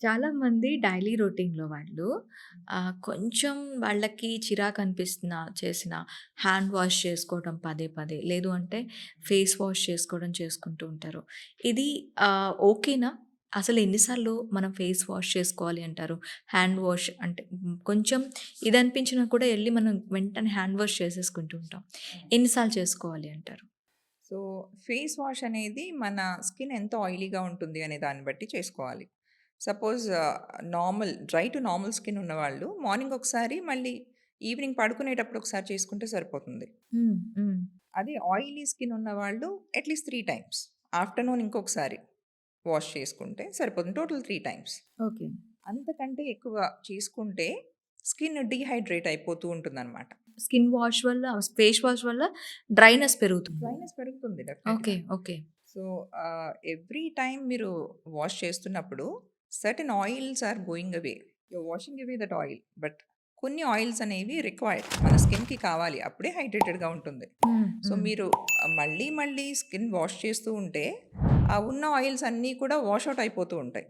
చాలామంది డైలీ రొటీన్‌లో వాళ్ళు కొంచెం వాళ్ళకి చిరాకనిపిస్తున్న చేసిన హ్యాండ్ వాష్ చేసుకోవడం పదే పదే, లేదు అంటే ఫేస్ వాష్ చేసుకోవడం చేసుకుంటూ ఉంటారు. ఇది ఓకేనా? అసలు ఎన్ని సార్లు మనం ఫేస్ వాష్ చేసుకోవాలి అంటారు? హ్యాండ్ వాష్ అంటే కొంచెం ఇదనిపించినా కూడా ఎళ్లి మనం వెంటనే హ్యాండ్ వాష్ చేసేసుకుంటూ ఉంటాం. ఎన్ని సార్లు చేసుకోవాలి అంటారు? సో, ఫేస్ వాష్ అనేది మన స్కిన్ ఎంత ఆయిలీగా ఉంటుంది అనే దాన్ని బట్టి చేసుకోవాలి. Suppose dry to normal skin ఉన్నవాళ్ళు మార్నింగ్ ఒకసారి, మళ్ళీ ఈవినింగ్ పడుకునేటప్పుడు ఒకసారి చేసుకుంటే సరిపోతుంది. హ్మ్. హ్మ్. అదే ఆయిలీ స్కిన్ ఉన్నవాళ్ళు అట్‌లీస్ట్ 3 టైమ్స్. ఆఫ్టర్‌నూన్ ఇంకొకసారి వాష్ చేసుకుంటే సరిపోతుంది. Total 3 times. ఓకే. అంతకంటే ఎక్కువ చేసుకుంటే స్కిన్ డీహైడ్రేట్ అయిపోతూ ఉంటుందనమాట. స్కిన్ వాష్ వల్ల, ఫేస్ వాష్ వల్ల డ్రైనెస్ పెరుగుతుంది. డ్రైనెస్ పెరుగుతుంది ఓకే. డెఫినెట్‌గా. ఓకే. సో, ఎవ్రీ టైమ్ మీరు వాష్ చేస్తున్నప్పుడు certain oils are going away. Your washing away that oil. But కొన్ని ఆయిల్స్ అనేవి రిక్వైర్డ్. మన స్కిన్‌కి కావాలి. అప్పుడే హైడ్రేటెడ్‌గా ఉంటుంది. హ్మ్. సో, హ్మ్. మీరు మళ్ళీ మళ్ళీ స్కిన్ వాష్ చేస్తూ ఉంటే, ఆ ఉన్న ఆయిల్స్ అన్నీ కూడా వాష్ ఔట్ అయిపోతూ ఉంటాయి.